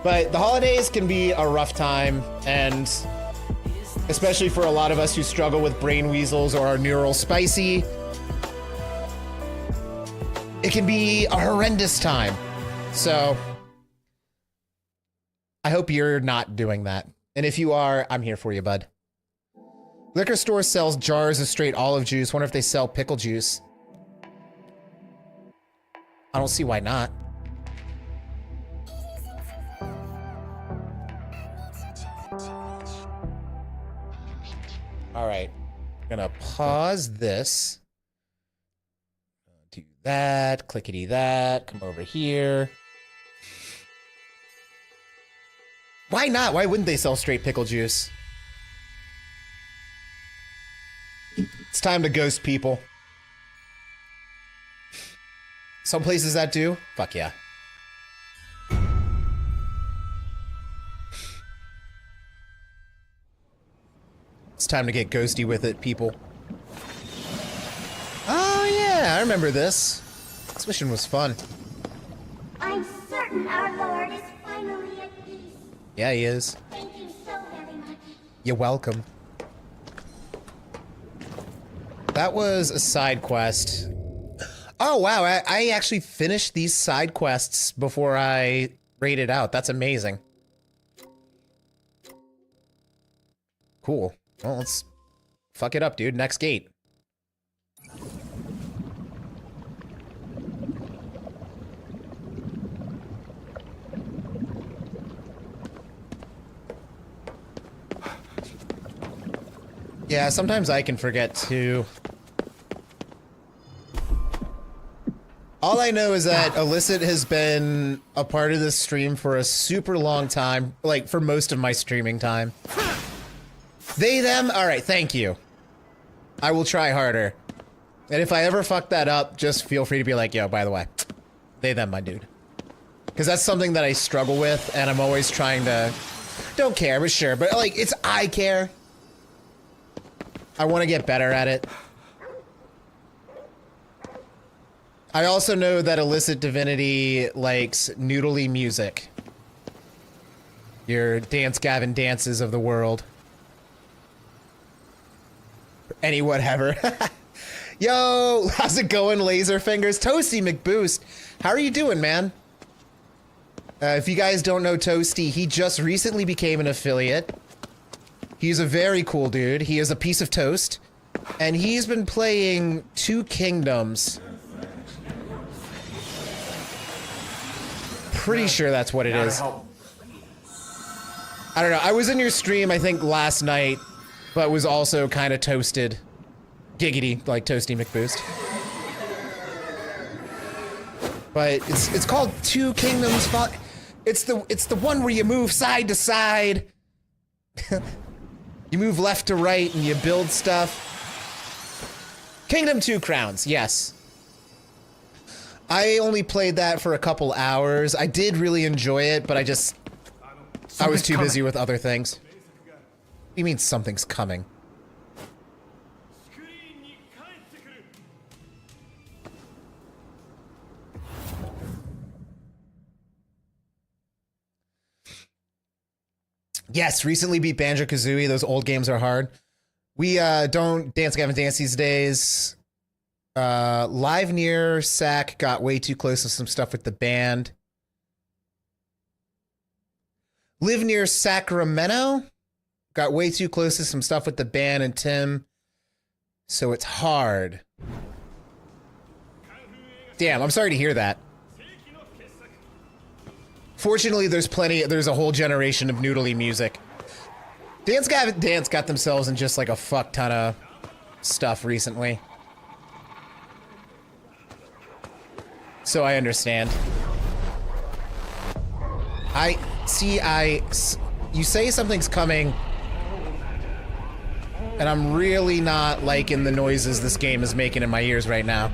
But the holidays can be a rough time, and especially for a lot of us who struggle with brain weasels or are neural spicy, it can be a horrendous time. So I hope you're not doing that. And if you are, I'm here for you, bud. Liquor store sells jars of straight olive juice. Wonder if they sell pickle juice. I don't see why not. All right, I'm gonna pause this. Do that, clickety that, come over here. Why not? Why wouldn't they sell straight pickle juice? It's time to ghost people. Some places that do? Fuck yeah. It's time to get ghosty with it, people. Oh yeah, I remember this. This mission was fun. I'm certain our Lord is finally at peace. Yeah, he is. Thank you so very much. You're welcome. That was a side quest. Oh wow, I actually finished these side quests before I raided out. That's amazing. Cool. Well, let's fuck it up, dude. Next gate. Yeah, sometimes I can forget too. All I know is that Illicit has been a part of this stream for a super long time, like for most of my streaming time. They, them? Alright, thank you. I will try harder. And if I ever fuck that up, just feel free to be like, yo, by the way, they, them, my dude. Because that's something that I struggle with, and I'm always trying to... Don't care, but sure. But, like, it's I care. I want to get better at it. I also know that Illicit Divinity likes noodly music. Your Dance Gavin dances of the world. Any whatever. Yo, how's it going, Laserfingers? Toasty McBoost, how are you doing, man? If you guys don't know Toasty, he just recently became an affiliate. He's a very cool dude. He is a piece of toast. And he's been playing Two Kingdoms. Pretty sure that's what it is. I don't know. I was in your stream, I think, last night, but was also kind of toasted. Giggity, like Toasty McBoost. But it's called Two Kingdoms. It's the one where you move side to side. You move left to right and you build stuff. Kingdom Two Crowns, yes. I only played that for a couple hours. I did really enjoy it, but I was too busy with other things. What do you mean something's coming? Yes, recently beat Banjo-Kazooie. Those old games are hard. We don't Dance Gavin Dance these days. Live Near Sac got way too close to some stuff with the band. Live Near Sacramento got way too close to some stuff with the band and Tim. So it's hard. Damn, I'm sorry to hear that. Fortunately, there's a whole generation of noodly music. Dance Gavin Dance got themselves in just like a fuck ton of stuff recently. So I understand. You say something's coming, and I'm really not liking the noises this game is making in my ears right now.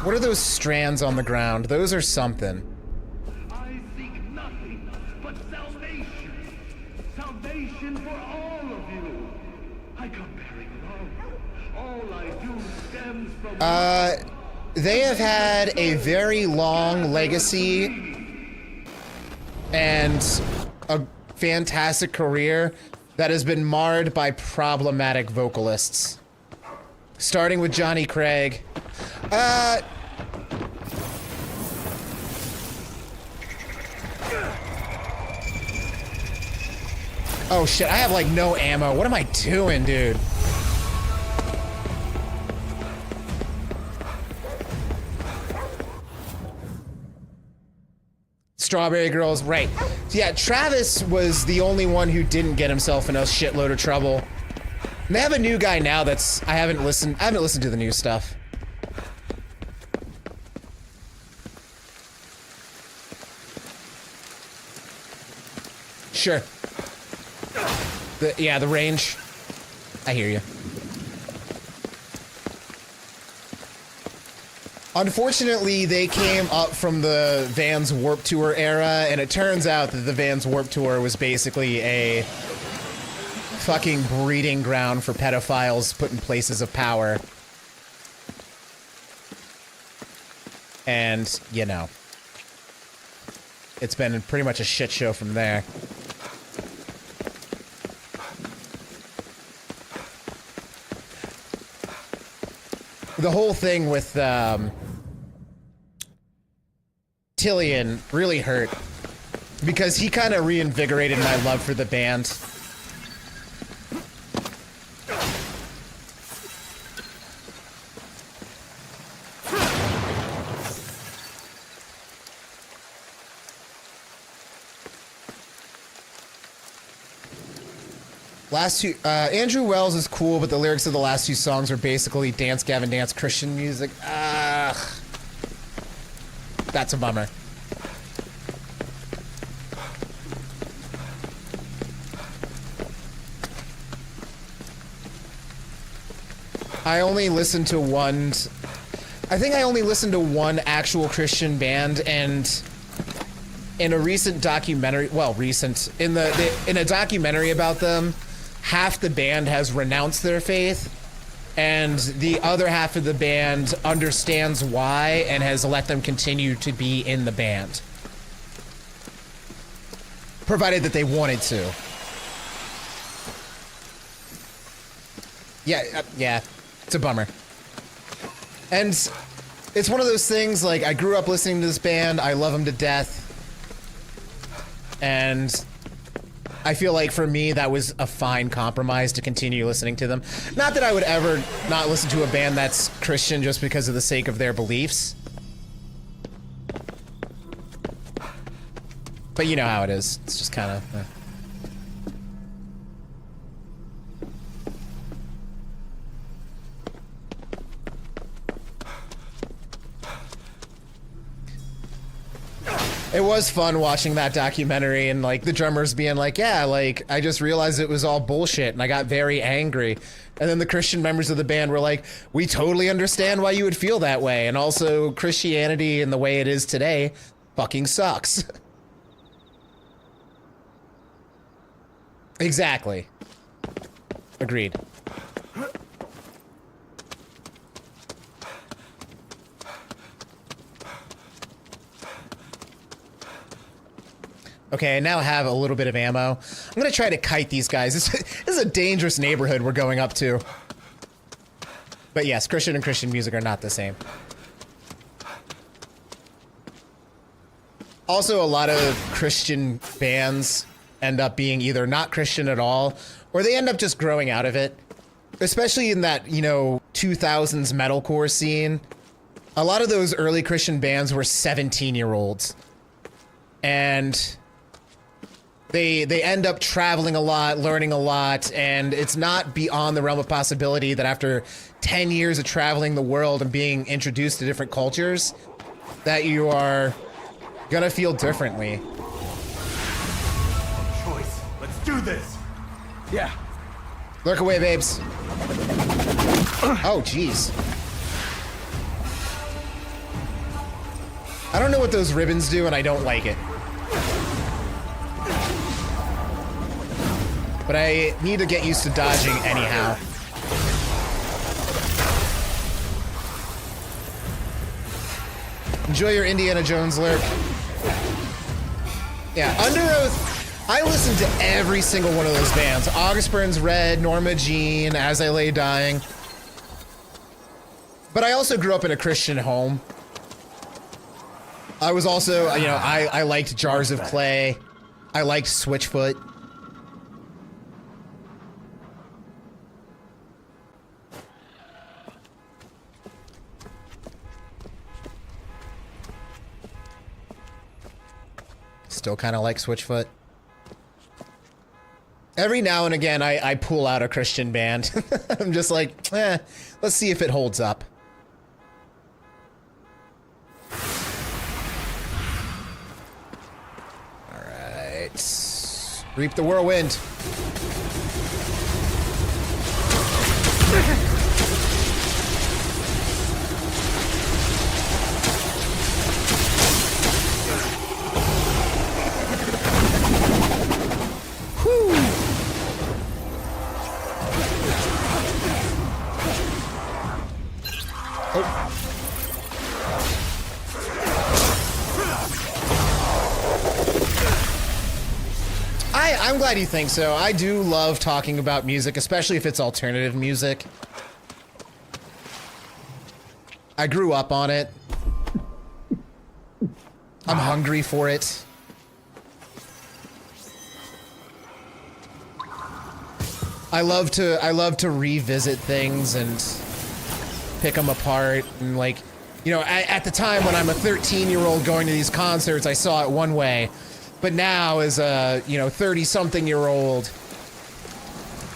What are those strands on the ground? Those are something. I seek nothing but salvation. Salvation for all of you. I come bearing stems from They have had a very long legacy and a fantastic career that has been marred by problematic vocalists. Starting with Johnny Craig. Oh shit, I have like no ammo. What am I doing, dude? Strawberry Girls, right. Yeah, Travis was the only one who didn't get himself in a shitload of trouble. And they have a new guy now that's, I haven't listened to the new stuff. Sure. The range. I hear you. Unfortunately, they came up from the Vans Warped Tour era, and it turns out that the Vans Warped Tour was basically a fucking breeding ground for pedophiles put in places of power. And, you know, it's been pretty much a shit show from there. The whole thing with Tillian really hurt because he kind of reinvigorated my love for the band. Last two, Andrew Wells is cool, but the lyrics of the last two songs are basically Dance Gavin Dance Christian music. That's a bummer. I only listened to one, I think I only listened to one actual Christian band, and in a recent documentary, well, recent, in a documentary about them, half the band has renounced their faith, and the other half of the band understands why and has let them continue to be in the band. Provided that they wanted to. Yeah, it's a bummer. And it's one of those things, like, I grew up listening to this band, I love them to death, and I feel like for me that was a fine compromise to continue listening to them. Not that I would ever not listen to a band that's Christian just because of the sake of their beliefs. But you know how it is. It's just kind of... It was fun watching that documentary and, like, the drummers being like, yeah, like, I just realized it was all bullshit and I got very angry. And then the Christian members of the band were like, we totally understand why you would feel that way. And also, Christianity and the way it is today fucking sucks. Exactly. Agreed. Okay, I now have a little bit of ammo. I'm gonna try to kite these guys. This is a dangerous neighborhood we're going up to. But yes, Christian and Christian music are not the same. Also, a lot of Christian bands end up being either not Christian at all, or they end up just growing out of it. Especially in that, you know, 2000s metalcore scene. A lot of those early Christian bands were 17-year-olds. And they end up traveling a lot, learning a lot, and it's not beyond the realm of possibility that after 10 years of traveling the world and being introduced to different cultures, that you are gonna feel differently. choice. Let's do this. Yeah. Lurk away, babes. Oh, jeez. I don't know what those ribbons do, and I don't like it. But I need to get used to dodging anyhow. Enjoy your Indiana Jones lurk. Yeah, Under Oath, I listened to every single one of those bands. August Burns Red, Norma Jean, As I Lay Dying. But I also grew up in a Christian home. I was also, you know, I liked Jars of Clay. I liked Switchfoot. Still kind of like Switchfoot. Every now and again, I pull out a Christian band. I'm just like, let's see if it holds up. All right. Reap the whirlwind. I'm glad you think so. I do love talking about music, especially if it's alternative music. I grew up on it. I'm hungry for it. I love to revisit things and pick them apart and, like, you know, at the time when I'm a 13-year-old going to these concerts, I saw it one way. But now, as a, you know, 30-something-year-old,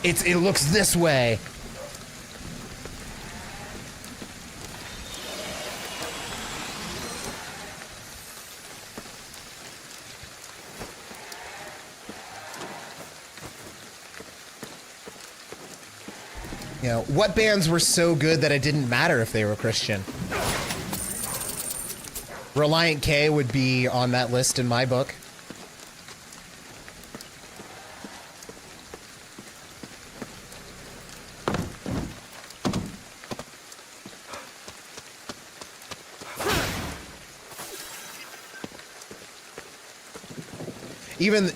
it looks this way. You know, what bands were so good that it didn't matter if they were Christian? Reliant K would be on that list in my book.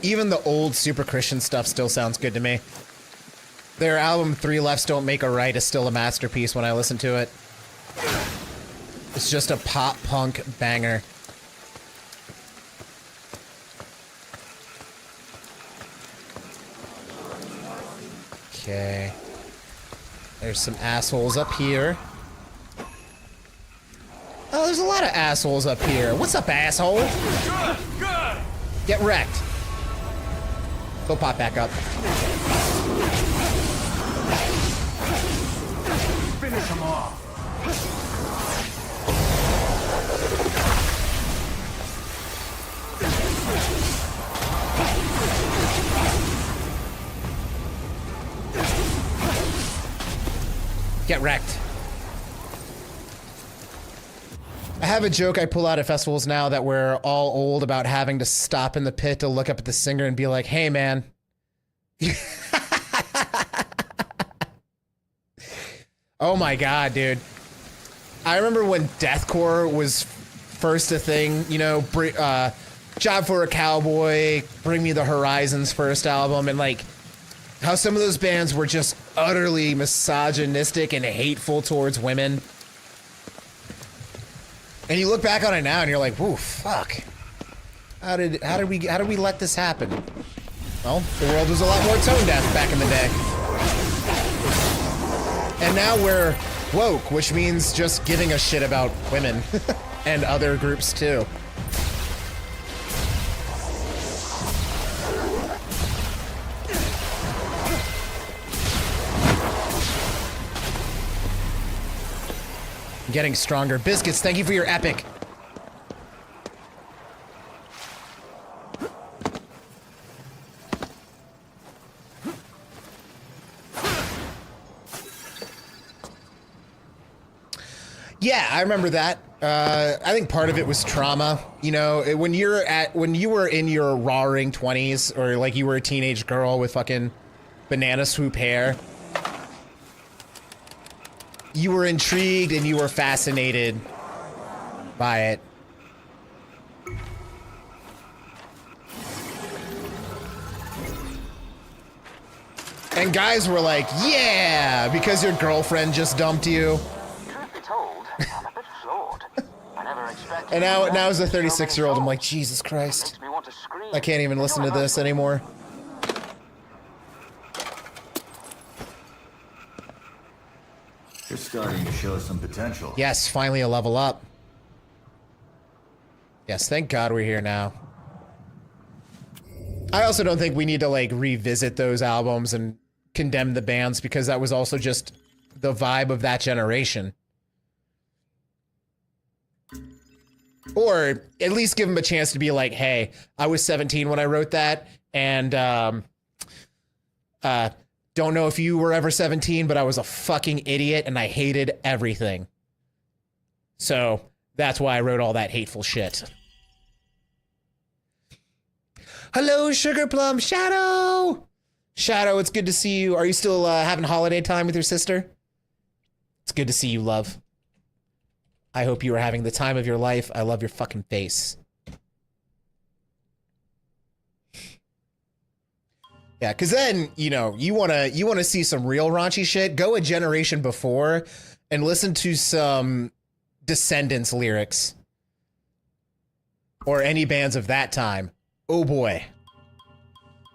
Even the old super Christian stuff still sounds good to me. Their album Three Lefts Don't Make a Right is still a masterpiece when I listen to it. It's just a pop punk banger. Okay. There's some assholes up here. Oh, there's a lot of assholes up here. What's up, asshole? Good. Get wrecked. Go pop back up. Finish him off. Get wrecked. I have a joke I pull out at festivals now that we're all old about having to stop in the pit to look up at the singer and be like, hey, man. Oh my God, dude. I remember when deathcore was first a thing, you know, Job for a Cowboy, Bring Me the Horizon's first album, and like how some of those bands were just utterly misogynistic and hateful towards women. And you look back on it now and you're like, "Whoa, fuck. How did we let this happen?" Well, the world was a lot more tone deaf back in the day. And now we're woke, which means just giving a shit about women and other groups too. Getting stronger. Biscuits, thank you for your epic. Yeah, I remember that. I think part of it was trauma. You know, when you were in your roaring 20s, or like you were a teenage girl with fucking banana swoop hair, you were intrigued and you were fascinated by it. And guys were like, yeah, because your girlfriend just dumped you. Truth be told, I'm a bit flawed. I never expected. And now as a 36-year-old, I'm like, Jesus Christ. Makes me want to scream. I can't even listen to this anymore. You're starting to show some potential. Yes, finally a level up. Yes, thank God we're here now. I also don't think we need to, like, revisit those albums and condemn the bands because that was also just the vibe of that generation. Or at least give them a chance to be like, hey, I was 17 when I wrote that, and don't know if you were ever 17, but I was a fucking idiot and I hated everything. So that's why I wrote all that hateful shit. Hello, Sugar Plum. Shadow! Shadow, it's good to see you. Are you still having holiday time with your sister? It's good to see you, love. I hope you are having the time of your life. I love your fucking face. Yeah, because then, you know, you wanna see some real raunchy shit, go a generation before and listen to some Descendants lyrics. Or any bands of that time. Oh boy.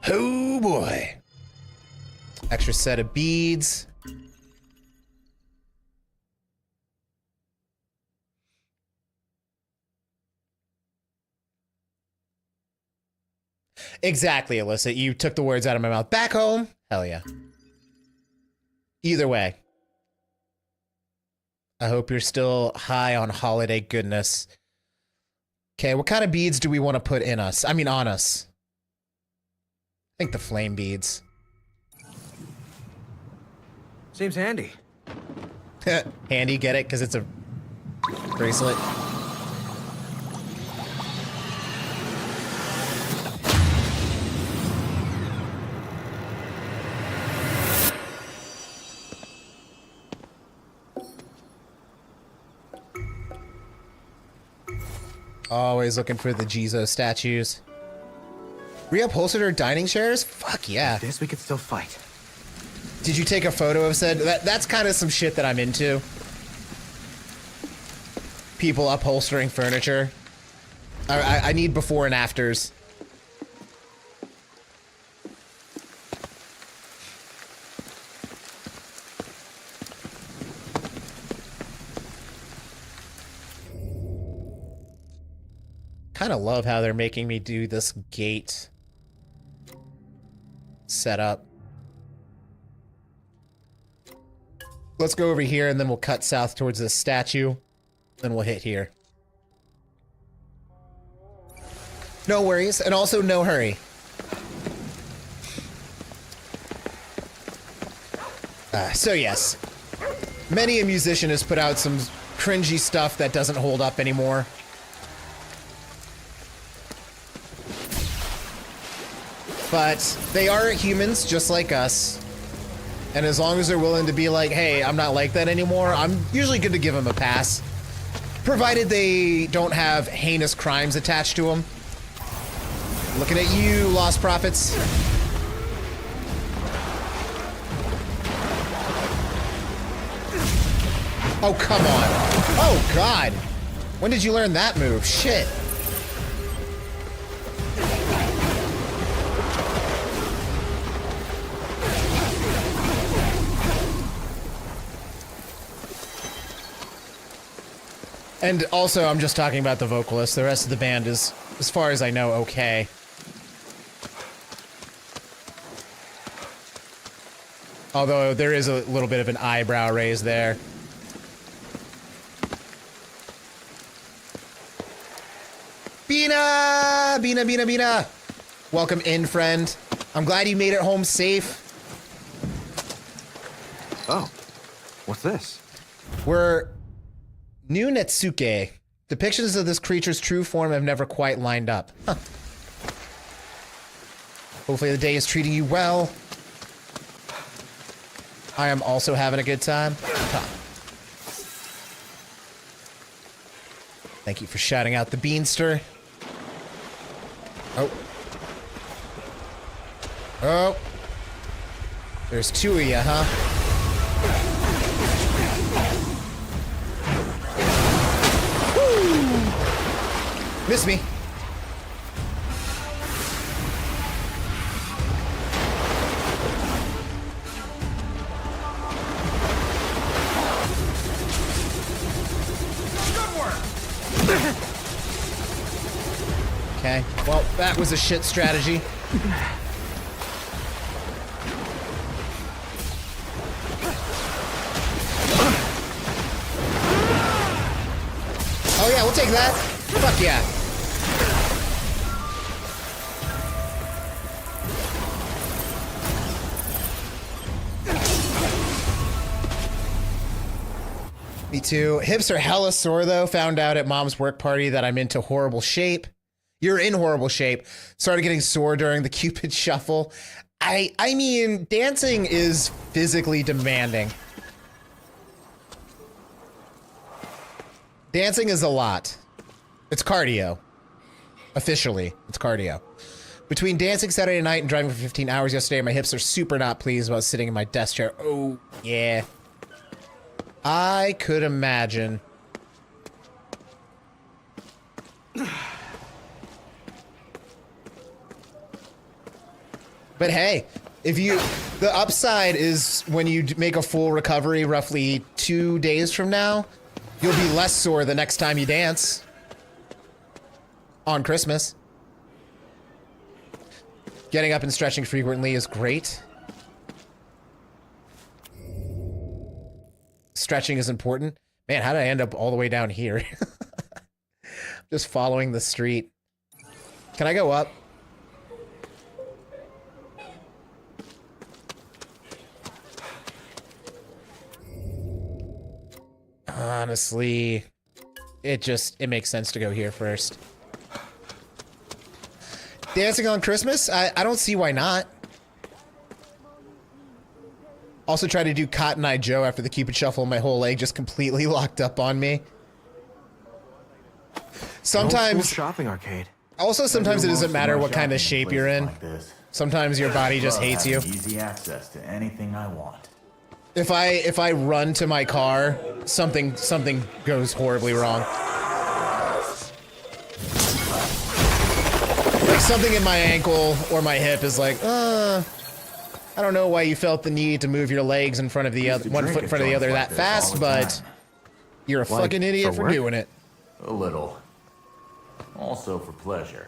Oh boy. Extra set of beads. Exactly, Alyssa. You took the words out of my mouth. Back home? Hell yeah. Either way. I hope you're still high on holiday goodness. Okay, what kind of beads do we want to put in us? I mean, on us. I think the flame beads. Seems handy. Handy, get it? Because it's a bracelet. Always looking for the Jizo statues. Reupholstered our dining chairs? Fuck yeah. Guess we could still fight. Did you take a photo of said? That's kind of some shit that I'm into. People upholstering furniture. I need before and afters. Kind of love how they're making me do this gate setup. Let's go over here and then we'll cut south towards this statue. Then we'll hit here. No worries, and also no hurry. So yes, many a musician has put out some cringy stuff that doesn't hold up anymore. But they are humans just like us. And as long as they're willing to be like, hey, I'm not like that anymore, I'm usually good to give them a pass. Provided they don't have heinous crimes attached to them. Looking at you, Lost Prophets. Oh, come on. Oh, God. When did you learn that move? Shit. And also, I'm just talking about the vocalist. The rest of the band is, as far as I know, okay. Although there is a little bit of an eyebrow raise there. Bina! Bina, Bina, Bina! Welcome in, friend. I'm glad you made it home safe. Oh, what's this? We're new Netsuke. Depictions of this creature's true form have never quite lined up. Huh. Hopefully the day is treating you well. I am also having a good time. Huh. Thank you for shouting out the Beanster. Oh. Oh. There's two of you, huh? Woo! Miss me. Okay, well, that was a shit strategy. Oh yeah, we'll take that. Fuck yeah. Me too. Hips are hella sore though. Found out at mom's work party that I'm into horrible shape. You're in horrible shape. Started getting sore during the Cupid shuffle. I mean, dancing is physically demanding. Dancing is a lot. It's cardio. Officially, it's cardio. Between dancing Saturday night and driving for 15 hours yesterday, my hips are super not pleased about sitting in my desk chair. Oh, yeah. I could imagine. But hey, if you, the upside is when you make a full recovery roughly 2 days from now, you'll be less sore the next time you dance. On Christmas. Getting up and stretching frequently is great. Stretching is important. Man, how did I end up all the way down here? Just following the street. Can I go up? Honestly, it makes sense to go here first. Dancing on Christmas? I don't see why not. Also tried to do Cotton Eye Joe after the Cupid Shuffle. My whole leg just completely locked up on me. Sometimes shopping arcade. Also, sometimes it doesn't matter what kind of shape you're in. Sometimes your body just hates you. Easy access to anything I want. If I run to my car, something goes horribly wrong. Like something in my ankle or my hip is like, I don't know why you felt the need to move your legs in front of the other, one foot in front of the other that fast, but you're a fucking idiot for doing it. A little. Also for pleasure.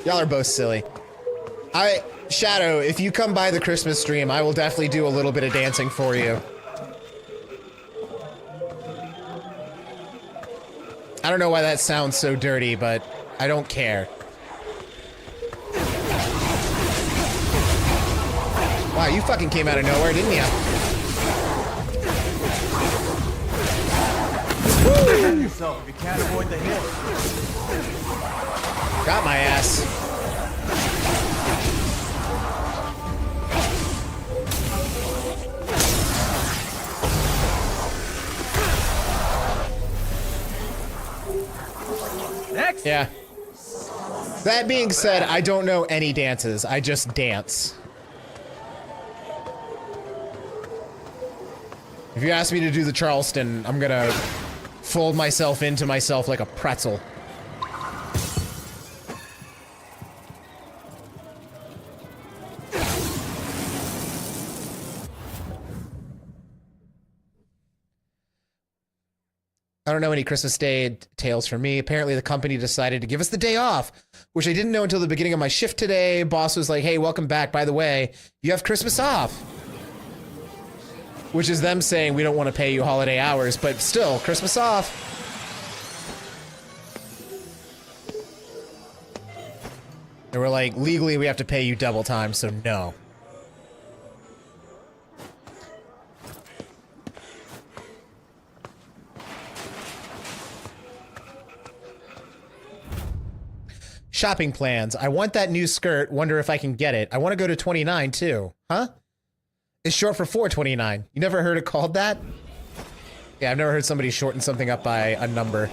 Y'all are both silly. Shadow, if you come by the Christmas stream, I will definitely do a little bit of dancing for you. I don't know why that sounds so dirty, but I don't care. Wow, you fucking came out of nowhere, didn't you? Defend yourself if you can't avoid the hit. Got my ass. Next. Yeah. That being said, I don't know any dances. I just dance. If you ask me to do the Charleston, I'm gonna fold myself into myself like a pretzel. I don't know any Christmas Day tales for me. Apparently the company decided to give us the day off, which I didn't know until the beginning of my shift today. Boss was like, hey, welcome back. By the way, you have Christmas off. Which is them saying we don't want to pay you holiday hours, but still, Christmas off. They were like, legally we have to pay you double time, so no. Shopping plans. I want that new skirt. Wonder if I can get it. I want to go to 29 too. Huh? It's short for 429. You never heard it called that? Yeah, I've never heard somebody shorten something up by a number.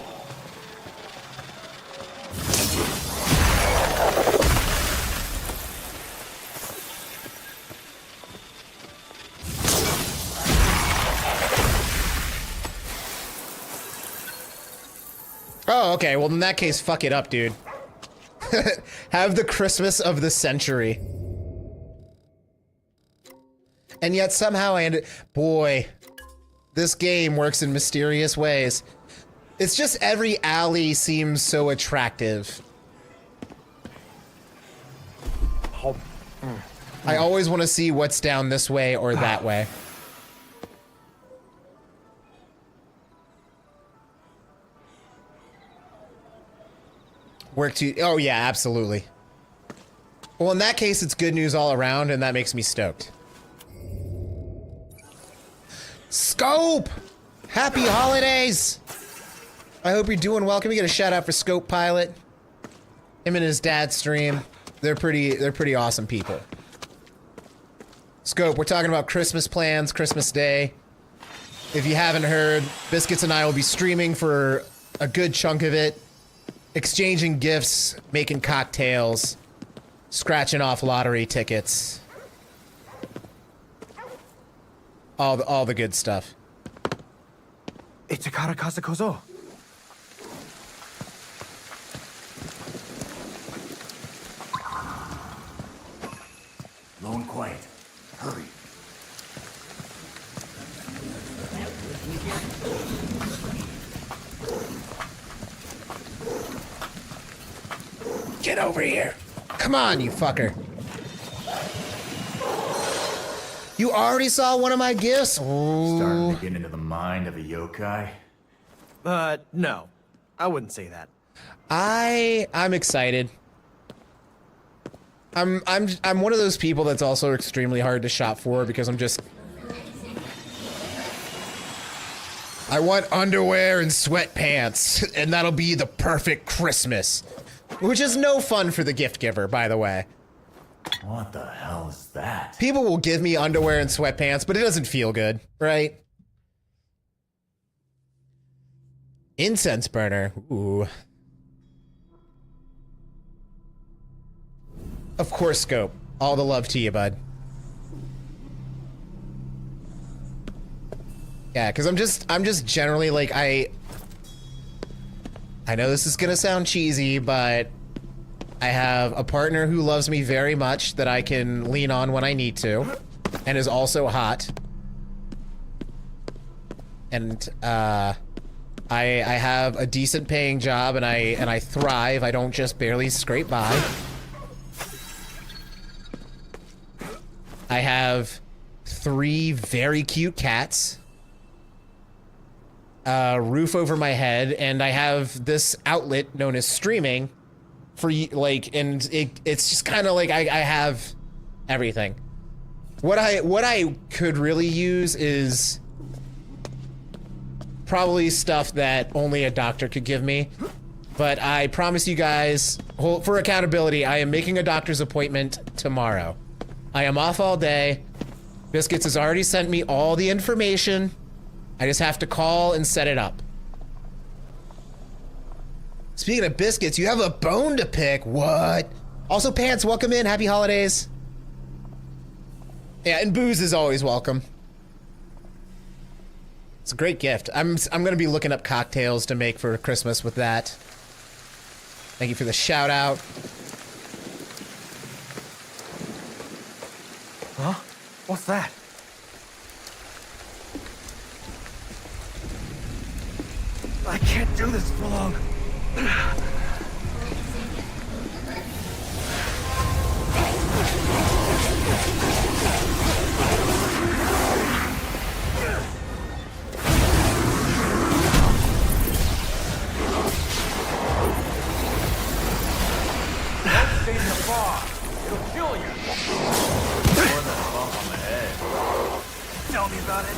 Okay, well in that case, fuck it up, dude. Have the Christmas of the century. And yet somehow I ended. Boy, this game works in mysterious ways. It's just every alley seems so attractive. I always want to see what's down this way or that way. Work to. Oh, yeah, absolutely. Well, in that case, it's good news all around, and that makes me stoked. Scope! Happy holidays! I hope you're doing well. Can we get a shout out for Scope Pilot? Him and his dad stream. They're pretty awesome people. Scope, we're talking about Christmas plans, Christmas Day. If you haven't heard, Biscuits and I will be streaming for a good chunk of it. Exchanging gifts, making cocktails, scratching off lottery tickets. All the good stuff. It's a Karakaza Kozo. Low and quiet. Hurry. Get over here. Come on, you fucker. You already saw one of my gifts? Starting Ooh. to get into the mind of a yokai. No. I wouldn't say that. I'm excited. I'm one of those people that's also extremely hard to shop for because I want underwear and sweatpants, and that'll be the perfect Christmas. Which is no fun for the gift giver, by the way. What the hell is that? People will give me underwear and sweatpants, but it doesn't feel good, right? Incense burner. Ooh. Of course, Scope. All the love to you, bud. Yeah, because I'm just generally like I know this is gonna sound cheesy, but I have a partner who loves me very much that I can lean on when I need to, and is also hot. And I have a decent paying job, and I thrive. I don't just barely scrape by. I have 3 very cute cats. A roof over my head, and I have this outlet known as streaming for like, and it's just kind of like I have everything. What I could really use is probably stuff that only a doctor could give me, but I promise you guys, for accountability, I am making a doctor's appointment tomorrow. I am off all day. Biscuits has already sent me all the information. I just have to call and set it up. Speaking of Biscuits, you have a bone to pick. What? Also, Pants, welcome in. Happy holidays. Yeah, and booze is always welcome. It's a great gift. I'm gonna be looking up cocktails to make for Christmas with that. Thank you for the shout out. Huh? What's that? I can't do this for long. Don't stay in the bar. It'll kill you. More than a bump on the head. Tell me about it.